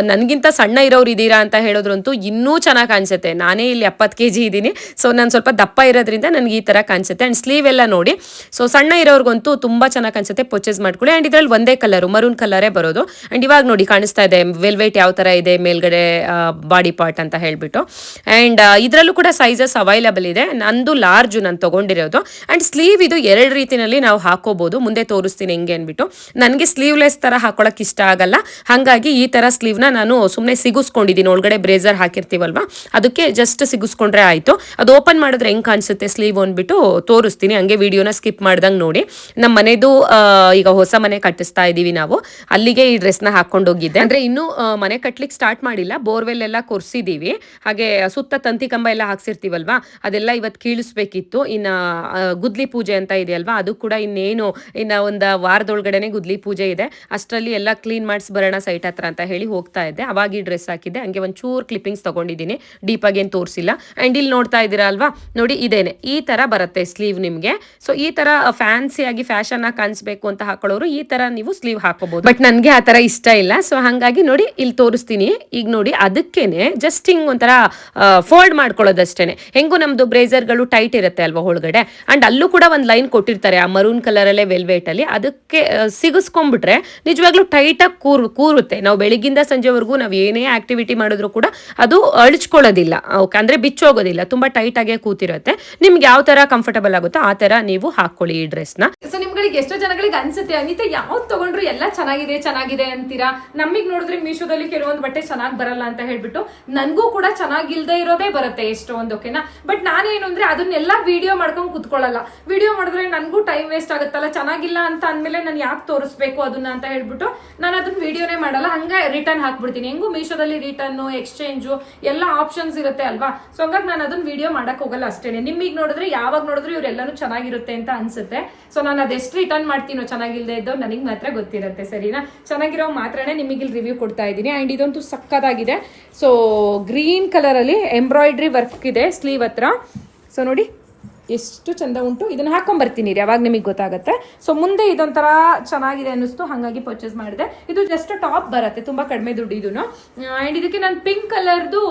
ನನಗಿಂತ ಸಣ್ಣ ಇರೋರು ಇದ್ದೀರಾ ಅಂತ ಹೇಳಿದ್ರಂತೂ ಇನ್ನೂ ಚೆನ್ನಾಗಿ ಕಾಣಿಸುತ್ತೆ. ನಾನೇ ಇಲ್ಲಿ 70 kg ಇದ್ದೀನಿ, ಸೊ ನಾನು ಸ್ವಲ್ಪ ದಪ್ಪ ಇರೋದ್ರಿಂದ ನನಗೆ ಈ ತರ ಕಾಣಿಸುತ್ತೆ. ಅಂಡ್ ಸ್ಲೀವ್ ಎಲ್ಲ ನೋಡಿ, ಸೊ ಸಣ್ಣ ಇರೋರ್ಗಂತೂ ತುಂಬಾ ಚೆನ್ನಾಗಿ ಕಾಣಿಸುತ್ತೆ, ಪರ್ಚೇಸ್ ಮಾಡ್ಕೊಳ್ಳಿ. ಅಂಡ್ ಇದ್ರಲ್ಲಿ ಒಂದೇ ಕಲರ್, ಮರೂನ್ ಕಲರೇ ಬರೋದು. ಅಂಡ್ ಇವಾಗ ನೋಡಿ ಕಾಣಿಸ್ತಾ ಇದೆ ವೆಲ್ವೆಟ್ ಯಾವ ತರ ಇದೆ ಮೇಲ್ಗಡೆ ಬಾಡಿ ಪಾರ್ಟ್ ಅಂತ ಹೇಳ್ಬಿಟ್ಟು. ಅಂಡ್ ಇದ್ರಲ್ಲೂ ಕೂಡ ಸೈಜಸ್ ಅವೈಲಬಲ್ ಇದೆ. ನಂದು ಲಾರ್ಜ್ ನಾನು ತಗೊಂಡಿರೋದು. ಆ್ಯಂಡ್ ಸ್ಲೀವ್ ಇದು 2 ರೀತಿಯಲ್ಲಿ ನಾವು ಹಾಕೋಬಹುದು. ಮುಂದೆ ತೋರಿಸ್ತೀನಿ ಹೆಂಗೆ ಅಂದ್ಬಿಟ್ಟು. ನನಗೆ ಸ್ಲೀವ್ಲೆಸ್ ತರ ಹಾಕೊಳಕ್ ಇಷ್ಟ ಆಗಲ್ಲ, ಹಾಗಾಗಿ ಈ ತರ ಸ್ಲೀವ್ನ ನಾನು ಸುಮ್ಮನೆ ಸಿಗಿಸ್ಕೊಂಡಿದ್ದೀನಿ. ಒಳಗಡೆ ಬ್ರೇಸರ್ ಹಾಕಿರ್ತೀವಲ್ವಾ, ಅದಕ್ಕೆ ಜಸ್ಟ್ ಸಿಗಿಸ್ಕೊಂಡ್ರೆ ಆಯಿತು. ಅದು ಓಪನ್ ಮಾಡಿದ್ರೆ ಹೆಂಗೆ ಕಾಣಿಸುತ್ತೆ ಸ್ಲೀವ್ ಅಂದ್ಬಿಟ್ಟು ತೋರಿಸ್ತೀನಿ, ಹಂಗೆ ವಿಡಿಯೋನ ಸ್ಕಿಪ್ ಮಾಡ್ದಂಗೆ ನೋಡಿ. ನಮ್ಮ ಮನೆದು ಈಗ ಹೊಸ ಮನೆ ಕಟ್ಟಿಸ್ತಾ ಇದ್ದೀವಿ ನಾವು, ಅಲ್ಲಿಗೆ ಈ ಡ್ರೆಸ್ನ ಹಾಕೊಂಡು ಹೋಗಿದ್ದೆ. ಅಂದರೆ ಇನ್ನೂ ಮನೆ ಕಟ್ಲಿಕ್ಕೆ ಸ್ಟಾರ್ಟ್ ಮಾಡಿಲ್ಲ, ಬೋರ್ವೆಲ್ ಎಲ್ಲ ಕೊರ್ಸಿದ್ದೀವಿ. ಹಾಗೆ ಸುತ್ತ ತಂತಿ ಕಂಬ ಎಲ್ಲ ಹಾಕ್ಸಿರ್ತೀವಲ್ವಾ, ಅದೆಲ್ಲ ಇವತ್ತು ಕೀಳಿಸ್ಬೇಕಿತ್ತು. ಇನ್ನು ಗುದ್ಲಿ ಪೂಜೆ ಅಂತ ಇದೆಯಲ್ವಾ, ಅದು ಕೂಡ ಇನ್ನೇನು ಇನ್ನು ಒಂದು ವಾರದೊಳಗಡೆನೆ ಗುದ್ಲಿ ಪೂಜೆ ಇದೆ. ಅಷ್ಟರಲ್ಲಿ ಎಲ್ಲ ಕ್ಲೀನ್ ಮಾಡಿಸಿ ಬರೋಣ ಸೈಟ್ ಹತ್ರ ಅಂತ ಹೇಳಿ ಹೋಗ್ತಾ ಇದ್ದೆ. ಅವಾಗ ಈ ಡ್ರೆಸ್ ಹಾಕಿದ್ದೆ. ಹಂಗೆ ಒಂಚೂರು ಕ್ಲಿಪ್ಪಿಂಗ್ಸ್ ತಗೊಂಡಿದ್ದೀನಿ, ಡೀಪಾಗಿ ಏನು ತೋರಿಸಿಲ್ಲ. ಆ್ಯಂಡ್ ಇಲ್ಲಿ ನೋಡ್ತಾ ಇದ್ದೀರಾ ಅಲ್ವಾ, ನೋಡಿ ಇದೇನೆ ಈ ತರ ಬರುತ್ತೆ ಸ್ಲೀವ್ ನಿಮಗೆ. ಸೊ ಈ ತರ ಫ್ಯಾನ್ಸಿ ಆಗಿ ಫ್ಯಾಷನ್ ಆಗಿ ಕಾಣಿಸ್ಬೇಕು ಅಂತ ಹಾಕೊಳ್ಳೋರು ಈ ತರ ನೀವು ಸ್ಲೀವ್ ಹಾಕೋಬಹುದು. ಬಟ್ ನನಗೆ ಆ ತರ ಇಷ್ಟ ಇಲ್ಲ. ಸೊ ಹಾಗಾಗಿ ನೋಡಿ ಇಲ್ಲಿ ತೋರಿಸ್ತೀನಿ. ಈಗ ನೋಡಿ ಅದಕ್ಕೇನೆ ಜಸ್ಟ್ ಹಿಂಗ್ ಒಂಥರ ಫೋಲ್ಡ್ ಮಾಡ್ಕೊಳ್ಳೋದಷ್ಟೇನೆ. ಹೆಂಗು ನಮ್ದು ಬ್ರೇಸರ್ಗಳು ಟೈಟ್ ಇರುತ್ತೆ ಅಲ್ವಾ ಒಳಗಡೆ, ಅಂಡ್ ಅಲ್ಲೂ ಕೂಡ ಒಂದು ಲೈನ್ ಕೊಟ್ಟಿರ್ತಾರೆ ಆ ಮರೂನ್ ಕಲರ್ ಅಲ್ಲೇ ವೆಲ್ವೆಟ್ ಅಲ್ಲಿ. ಅದಕ್ಕೆ ಸಿಗಿಸ್ಕೊಂಡ್ಬಿಟ್ರೆ ನಿಜವಾಗ್ಲೂ ಟೈಟ್ ಆಗಿ ಕೂರುತ್ತೆ. ನಾವು ಬೆಳಿಗ್ಗಿಂದ ಸಂಜೆವರೆಗೂ ನಾವು ಏನೇ ಆಕ್ಟಿವಿಟಿ ಮಾಡಿದ್ರು ಕೂಡ ಅದು ಅಳಿಸ್ಕೊಳ್ಳೋದಿಲ್ಲ, ಓಕೆ, ಅಂದ್ರೆ ಬಿಚ್ಚೋಗೋದಿಲ್ಲ, ತುಂಬಾ ಟೈಟ್ ಆಗೇ ಕೂತಿರುತ್ತೆ. ನಿಮ್ಗೆ ಯಾವ ತರ ಕಂಫರ್ಟಬಲ್ ಆಗುತ್ತೋ ಆ ತರ ನೀವು ಹಾಕೊಳ್ಳಿ ಈ ಡ್ರೆಸ್ ನ. ಸೊ ನಿಮ್ಗಳಿಗೆ ಎಷ್ಟೋ ಜನಗಳಿಗೆ ಅನ್ಸುತ್ತೆ ಅನಿತಾ ಯಾವ್ದು ತಗೊಂಡ್ರು ಎಲ್ಲ ಚೆನ್ನಾಗಿದೆ ಅಂತೀರಾ, ನಮಗ್ ನೋಡಿದ್ರೆ ಮೀಶೋದಲ್ಲಿ ಕೆಲವೊಂದು ಬಟ್ಟೆ ಚೆನ್ನಾಗಿ ಬರಲ್ಲ ಅಂತ ಹೇಳ್ಬಿಟ್ಟು ನನ್ಗೂ ಕೂಡ ಚೆನ್ನಾಗಿಲ್ದೇ ಇರೋದೇ ಬರುತ್ತೆ ಎಷ್ಟೊಂದು, ಓಕೆನಾ. ಬಟ್ ನಾನೇನು ಅಂದ್ರೆ ಅದನ್ನೆಲ್ಲ ವಿಡಿಯೋ ಮಾಡ್ಕೊಂಡು ಕುತ್ಕೊಳ್ಳಲ್ಲ. ವಿಡಿಯೋ ಮಾಡಿದ್ರೆ ನನ್ಗೂ ಟೈಮ್ ವೇಸ್ಟ್ ಆಗುತ್ತಲ್ಲ, ಚೆನ್ನಾಗಿಲ್ಲ ಅಂತ ಅಂದ್ಮೇಲೆ ನಾನು ಯಾಕೆ ತೋರಿಸ್ಬೇಕು ಅದನ್ನ ಅಂತ ಹೇಳ್ಬಿಟ್ಟು ನಾನು ಅದನ್ನ ವಿಡಿಯೋನೇ ಮಾಡಲ್ಲ, ಹಂಗೆ ರಿಟರ್ನ್ ಹಾಕ್ಬಿಡ್ತೀನಿ. ಹೆಂಗು ಮೀಶೋದಲ್ಲಿ ರಿಟರ್ನ್ ಎಕ್ಸ್ಚೇಂಜು ಎಲ್ಲ ಆಪ್ಷನ್ಸ್ ಇರುತ್ತೆ ಅಲ್ವಾ. ಸೊ ಹಂಗಾಗಿ ನಾನು ಅದನ್ನ ವಿಡಿಯೋ ಮಾಡಕ್ ಹೋಗಲ್ಲ ಅಷ್ಟೇನೆ. ನಿಮಗೆ ನೋಡಿದ್ರೆ ಯಾವಾಗ ನೋಡಿದ್ರು ಇವರೆಲ್ಲರೂ ಚೆನ್ನಾಗಿರುತ್ತೆ ಅಂತ ಅನ್ಸುತ್ತೆ. ಸೊ ನಾನು ಅದೆಷ್ಟು ರಿಟರ್ನ್ ಮಾಡ್ತೀನೋ ಚೆನ್ನಾಗಿಲ್ದೇ ಇದ್ದೋ ನನಗೆ ಮಾತ್ರ ಗೊತ್ತಿರುತ್ತೆ, ಸರಿನಾ. ಚೆನ್ನಾಗಿರೋ ಮಾತ್ರನೇ ನಿಮಗೆ ಇಲ್ಲಿ ರಿವ್ಯೂ ಕೊಡ್ತಾ ಇದ್ದೀನಿ. ಆ್ಯಂಡ್ ಇದಂತೂ ಸಕ್ಕದಾಗಿದೆ. ಸೊ ಗ್ರೀನ್ ಕಲರಲ್ಲಿ ಎಂಬ್ರಾಯ್ಡ್ರಿ ವರ್ಕ್ ಇದೆ ಸ್ಲೀವ್ ಹತ್ರ. ಸೊ ನೋಡಿ ಎಷ್ಟು ಚಂದ ಉಂಟು. ಇದನ್ನ ಹಾಕೊಂಡ್ಬರ್ತೀನಿ ಯಾವಾಗ ನಿಮಗೆ ಗೊತ್ತಾಗುತ್ತೆ. ಸೊ ಮುಂದೆ ಇದೊಂಥರ ಚೆನ್ನಾಗಿದೆ ಅನ್ನಿಸ್ತು, ಹಾಗಾಗಿ ಪರ್ಚೇಸ್ ಮಾಡಿದೆ. ಇದು ಜಸ್ಟ್ ಟಾಪ್ ಬರುತ್ತೆ, ತುಂಬಾ ಕಡಿಮೆ ದುಡ್ಡು ಇದನ್ನು. ಆ್ಯಂಡ್ ಇದಕ್ಕೆ ನಾನು ಪಿಂಕ್ ಕಲರ್ದು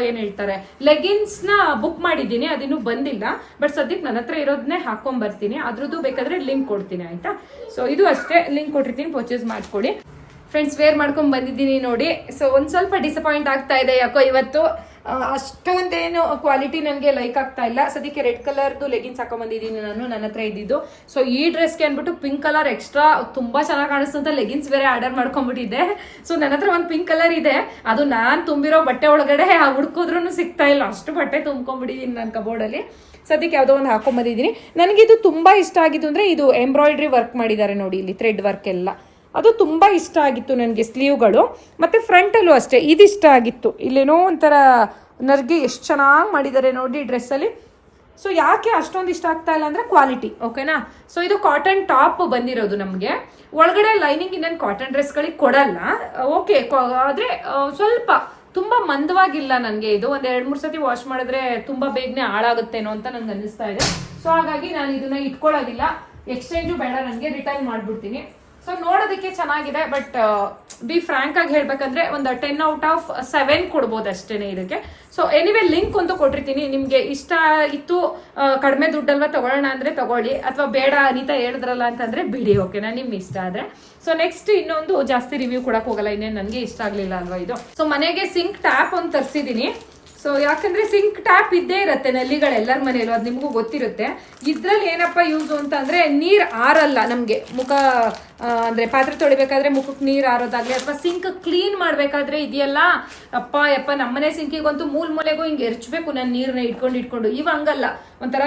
ಏನು ಹೇಳ್ತಾರೆ ಲೆಗಿನ್ಸ್ನ ಬುಕ್ ಮಾಡಿದ್ದೀನಿ, ಅದಿನ್ನೂ ಬಂದಿಲ್ಲ. ಬಟ್ ಸದ್ಯಕ್ಕೆ ನನ್ನ ಹತ್ರ ಇರೋದನ್ನೇ ಹಾಕೊಂಡ್ಬರ್ತೀನಿ. ಅದ್ರದ್ದು ಬೇಕಾದ್ರೆ ಲಿಂಕ್ ಕೊಡ್ತೀನಿ, ಆಯ್ತಾ. ಸೊ ಇದು ಅಷ್ಟೇ, ಲಿಂಕ್ ಕೊಟ್ಟಿರ್ತೀನಿ, ಪರ್ಚೇಸ್ ಮಾಡ್ಕೊಡಿ. ಫ್ರೆಂಡ್ಸ್, ವೇರ್ ಮಾಡ್ಕೊಂಡು ಬಂದಿದ್ದೀನಿ ನೋಡಿ. ಸೊ ಒಂದು ಸ್ವಲ್ಪ ಡಿಸಪಾಯಿಂಟ್ ಆಗ್ತಾ ಇದೆ ಯಾಕೋ ಇವತ್ತು. ಅಷ್ಟೊಂದೇನು ಕ್ವಾಲಿಟಿ ನನಗೆ ಲೈಕ್ ಆಗ್ತಾ ಇಲ್ಲ. ಸದ್ಯಕ್ಕೆ ರೆಡ್ ಕಲರ್ದು ಲೆಗಿನ್ಸ್ ಹಾಕೊಂಡ್ಬಂದಿದ್ದೀನಿ ನಾನು, ನನ್ನ ಹತ್ರ ಇದ್ದಿದ್ದು. ಸೊ ಈ ಡ್ರೆಸ್ಗೆ ಅಂದ್ಬಿಟ್ಟು ಪಿಂಕ್ ಕಲರ್ ಎಕ್ಸ್ಟ್ರಾ ತುಂಬಾ ಚೆನ್ನಾಗಿ ಕಾಣಿಸ್ತಂತ ಲೆಗಿನ್ಸ್ ಬೇರೆ ಆರ್ಡರ್ ಮಾಡ್ಕೊಂಡ್ಬಿಟ್ಟಿದ್ದೆ. ಸೊ ನನ್ನ ಹತ್ರ ಒಂದು ಪಿಂಕ್ ಕಲರ್ ಇದೆ, ಅದು ನಾನು ತುಂಬಿರೋ ಬಟ್ಟೆ ಒಳಗಡೆ ಹುಡ್ಕೋದ್ರೂ ಸಿಗ್ತಾ ಇಲ್ಲ, ಅಷ್ಟು ಬಟ್ಟೆ ತುಂಬ್ಕೊಂಡ್ಬಿಟ್ಟಿದ್ದೀನಿ ನನ್ನ ಕಬೋರ್ಡಲ್ಲಿ. ಸದ್ಯಕ್ಕೆ ಯಾವುದೋ ಒಂದು ಹಾಕೊಂಡ್ಬಂದಿದ್ದೀನಿ. ನನಗಿದು ತುಂಬಾ ಇಷ್ಟ ಆಗಿದ್ದು ಅಂದ್ರೆ ಇದು ಎಂಬ್ರಾಯ್ಡ್ರಿ ವರ್ಕ್ ಮಾಡಿದ್ದಾರೆ ನೋಡಿ, ಇಲ್ಲಿ ಥ್ರೆಡ್ ವರ್ಕ್ ಎಲ್ಲ, ಅದು ತುಂಬ ಇಷ್ಟ ಆಗಿತ್ತು ನನಗೆ ಸ್ಲೀವ್ಗಳು. ಮತ್ತು ಫ್ರಂಟಲ್ಲೂ ಅಷ್ಟೇ ಇದಿಷ್ಟ ಆಗಿತ್ತು. ಇಲ್ಲೇನೋ ಒಂಥರ ನರ್ಗೆ ಎಷ್ಟು ಚೆನ್ನಾಗಿ ಮಾಡಿದ್ದಾರೆ ನೋಡಿ ಡ್ರೆಸ್ಸಲ್ಲಿ. ಸೊ ಯಾಕೆ ಅಷ್ಟೊಂದು ಇಷ್ಟ ಆಗ್ತಾ ಇಲ್ಲ ಅಂದರೆ ಕ್ವಾಲಿಟಿ, ಓಕೆನಾ. ಸೊ ಇದು ಕಾಟನ್ ಟಾಪ್ ಬಂದಿರೋದು ನಮಗೆ. ಒಳಗಡೆ ಲೈನಿಂಗ್ ಇನ್ನೇನು ಕಾಟನ್ ಡ್ರೆಸ್ಗಳಿಗೆ ಕೊಡಲ್ಲ, ಓಕೆ. ಆದರೆ ಸ್ವಲ್ಪ ತುಂಬ ಮಂದವಾಗಿಲ್ಲ ನನಗೆ ಇದು. ಒಂದು 2-3 ಸತಿ ವಾಶ್ ಮಾಡಿದ್ರೆ ತುಂಬ ಬೇಗನೆ ಹಾಳಾಗುತ್ತೇನೋ ಅಂತ ನನಗೆ ಅನ್ನಿಸ್ತಾ ಇದೆ. ಸೊ ಹಾಗಾಗಿ ನಾನು ಇದನ್ನ ಇಟ್ಕೊಳ್ಳೋದಿಲ್ಲ, ಎಕ್ಸ್ಚೇಂಜು ಬೇಡ ನನಗೆ, ರಿಟರ್ನ್ ಮಾಡಿಬಿಡ್ತೀನಿ. ಸೊ ನೋಡೋದಕ್ಕೆ ಚೆನ್ನಾಗಿದೆ, ಬಟ್ ಬಿ ಫ್ರಾಂಕ್ ಆಗಿ ಹೇಳ್ಬೇಕಂದ್ರೆ ಒಂದು 10/7 ಕೊಡ್ಬೋದು ಅಷ್ಟೇನೆ ಇದಕ್ಕೆ. ಸೊ ಎನಿವೆ ಲಿಂಕ್ ಅಂತೂ ಕೊಟ್ಟಿರ್ತೀನಿ, ನಿಮಗೆ ಇಷ್ಟ ಇತ್ತು ಕಡಿಮೆ ದುಡ್ಡಲ್ವಾ ತಗೊಳ್ಳೋಣ ಅಂದ್ರೆ ತಗೊಳ್ಳಿ, ಅಥವಾ ಬೇಡ ಅನಿತಾ ಹೇಳಿದ್ರಲ್ಲ ಅಂತಂದ್ರೆ ಬಿಡಿ, ಓಕೆನಾ, ನಿಮ್ ಇಷ್ಟ ಆದ್ರೆ. ಸೊ ನೆಕ್ಸ್ಟ್ ಇನ್ನೊಂದು ಜಾಸ್ತಿ ರಿವ್ಯೂ ಕೊಡಕ್ ಹೋಗಲ್ಲ, ಇನ್ನೇನು ನನಗೆ ಇಷ್ಟ ಆಗ್ಲಿಲ್ಲ ಅಲ್ವಾ ಇದು. ಸೊ ಮನೆಗೆ ಸಿಂಕ್ ಟ್ಯಾಪ್ ಒಂದು ತರಿಸಿದೀನಿ. ಸೊ ಯಾಕಂದ್ರೆ ಸಿಂಕ್ ಟ್ಯಾಪ್ ಇದ್ದೇ ಇರುತ್ತೆ ನಲ್ಲಿಗಳು ಎಲ್ಲರ ಮನೆಯಲ್ಲೂ, ಅದು ನಿಮಗೂ ಗೊತ್ತಿರುತ್ತೆ. ಇದ್ರಲ್ಲಿ ಏನಪ್ಪ ಯೂಸು ಅಂತ ಅಂದ್ರೆ ನೀರು ಆರಲ್ಲ ನಮಗೆ, ಮುಖ ಅಂದ್ರೆ ಪಾತ್ರೆ ತೊಳಿಬೇಕಾದ್ರೆ ಮುಖಕ್ಕೆ ನೀರು ಆರೋದಾಗ್ಲಿ, ಅಥವಾ ಸಿಂಕ್ ಕ್ಲೀನ್ ಮಾಡ್ಬೇಕಾದ್ರೆ ಇದೆಯಲ್ಲ ಯಪ್ಪ ನಮ್ಮನೆ ಸಿಂಕಿಗಂತೂ ಮೂಲೆಗೂ ಹಿಂಗೆ ಎರ್ಚ್ಬೇಕು ನಾನು ನೀರನ್ನ ಇಟ್ಕೊಂಡು. ಇವ ಹಂಗಲ್ಲ, ಒಂಥರ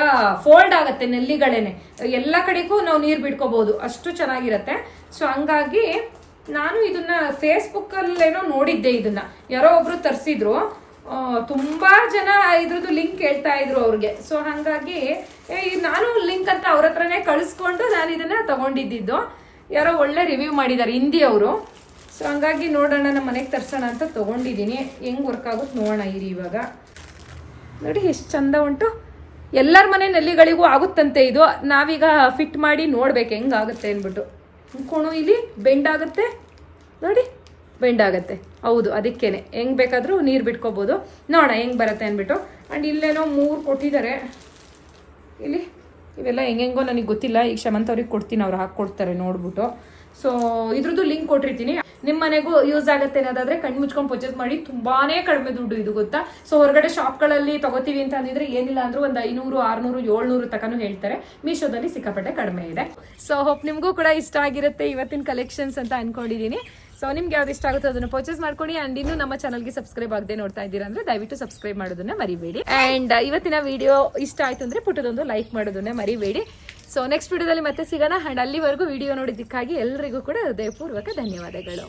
ಫೋಲ್ಡ್ ಆಗುತ್ತೆ ನಲ್ಲಿಗಳೇನೆ, ಎಲ್ಲ ಕಡೆಗೂ ನಾವು ನೀರು ಬಿಡ್ಕೋಬಹುದು, ಅಷ್ಟು ಚೆನ್ನಾಗಿರತ್ತೆ. ಸೊ ಹಂಗಾಗಿ ನಾನು ಇದನ್ನ ಫೇಸ್ಬುಕ್ಕಲ್ಲೇನೋ ನೋಡಿದ್ದೆ, ಇದನ್ನ ಯಾರೋ ಒಬ್ರು ತರಿಸಿದ್ರು, ತುಂಬಾ ಜನ ಇದ್ರದ್ದು ಲಿಂಕ್ ಹೇಳ್ತಾ ಇದ್ರು ಅವ್ರಿಗೆ. ಸೊ ಹಾಗಾಗಿ ನಾನು ಲಿಂಕ್ ಅಂತ ಅವ್ರ ಹತ್ರನೇ ಕಳಿಸ್ಕೊಂಡು ನಾನು ಇದನ್ನ ತಗೊಂಡಿದ್ದು. ಯಾರೋ ಒಳ್ಳೆ ರಿವ್ಯೂ ಮಾಡಿದ್ದಾರೆ ಹಿಂದಿ ಅವರು. ಸೊ ಹಂಗಾಗಿ ನೋಡೋಣ, ನಮ್ಮ ಮನೆಗೆ ತರ್ಸೋಣ ಅಂತ ತಗೊಂಡಿದ್ದೀನಿ. ಹೆಂಗ್ ವರ್ಕ್ ಆಗುತ್ತೆ ನೋಡೋಣ ಇರಿ. ಇವಾಗ ನೋಡಿ ಎಷ್ಟು ಚಂದ ಉಂಟು. ಎಲ್ಲರ ಮನೆ ನಲ್ಲಿಗಳಿಗೂ ಆಗುತ್ತಂತೆ ಇದು. ನಾವೀಗ ಫಿಟ್ ಮಾಡಿ ನೋಡ್ಬೇಕು ಹೆಂಗಾಗುತ್ತೆ ಅಂದ್ಬಿಟ್ಟು. ಕೋಣು ಇಲ್ಲಿ ಬೆಂಡ್ ಆಗುತ್ತೆ ನೋಡಿ, ಬೆಂಡ್ ಆಗುತ್ತೆ, ಹೌದು, ಅದಕ್ಕೇನೆ ಹೆಂಗ್ ಬೇಕಾದ್ರೂ ನೀರು ಬಿಟ್ಕೋಬಹುದು. ನೋಡೋಣ ಹೆಂಗ್ ಬರುತ್ತೆ ಅಂದ್ಬಿಟ್ಟು. ಅಂಡ್ ಇಲ್ಲೇನೋ 3 ಕೊಟ್ಟಿದ್ದಾರೆ, ಇಲ್ಲಿ ಇವೆಲ್ಲ ಹೆಂಗೆಂಗೋ ನನಗೆ ಗೊತ್ತಿಲ್ಲ. ಈಗ ಶಮಂತ್ ಅವ್ರಿಗೆ ಕೊಡ್ತೀನಿ, ಅವ್ರು ಹಾಕ್ಕೊಡ್ತಾರೆ ನೋಡ್ಬಿಟ್ಟು. ಸೊ ಇದ್ರದ್ದು ಲಿಂಕ್ ಕೊಟ್ಟಿರ್ತೀನಿ. ನಿಮ್ಮ ಮನೆಗೂ ಯೂಸ್ ಆಗುತ್ತೆ ಅನ್ನೋದಾದ್ರೆ ಕಣ್ಣು ಮುಚ್ಕೊಂಡು ಪರ್ಚೇಸ್ ಮಾಡಿ. ತುಂಬಾನೇ ಕಡಿಮೆ ದುಡ್ಡು ಇದು ಗೊತ್ತಾ. ಸೊ ಹೊರಗಡೆ ಶಾಪ್ಗಳಲ್ಲಿ ತಗೋತೀವಿ ಅಂತ ಅಂದಿದ್ರೆ ಏನಿಲ್ಲ ಅಂದ್ರೂ ಒಂದು 500, 600, 700 ತನಕನೂ ಹೇಳ್ತಾರೆ. ಮೀಶೋದಲ್ಲಿ ಸಿಕ್ಕಾಪಟ್ಟೆ ಕಡಿಮೆ ಇದೆ. ಸೊ ಹೋಪ್ ನಿಮಗೂ ಕೂಡ ಇಷ್ಟ ಆಗಿರುತ್ತೆ ಇವತ್ತಿನ ಕಲೆಕ್ಷನ್ಸ್ ಅಂತ ಅನ್ಕೊಂಡಿದ್ದೀನಿ. ಸೊ ನಿಮ್ಗೆ ಯಾವ್ದು ಇಷ್ಟ ಆಗುತ್ತೋ ಅದನ್ನು ಪರ್ಚೇಸ್ ಮಾಡ್ಕೊಳ್ಳಿ. ಅಂಡ್ ಇನ್ನು ನಮ್ಮ ಚಾನಲ್ಗೆ ಸಬ್ಸ್ಕ್ರೈಬ್ ಆಗದೆ ನೋಡ್ತಾ ಇದ್ದೀರಾ ಅಂದ್ರೆ ದಯವಿಟ್ಟು ಸಬ್ಸ್ಕ್ರೈಬ್ ಮಾಡೋದನ್ನ ಮರಿಬೇಡಿ. ಅಂಡ್ ಇವತ್ತಿನ ವಿಡಿಯೋ ಇಷ್ಟ ಆಯ್ತು ಅಂದ್ರೆ ಪುಟ್ಟದೊಂದು ಲೈಕ್ ಮಾಡೋದನ್ನ ಮರಿಬೇಡಿ. ಸೊ ನೆಕ್ಸ್ಟ್ ವಿಡಿಯೋದಲ್ಲಿ ಮತ್ತೆ ಸಿಗೋಣ. ಅಂಡ್ ಅಲ್ಲಿವರೆಗೂ ವಿಡಿಯೋ ನೋಡಿದ್ದಕ್ಕಾಗಿ ಎಲ್ಲರಿಗೂ ಕೂಡ ಹೃದಯಪೂರ್ವಕ ಧನ್ಯವಾದಗಳು.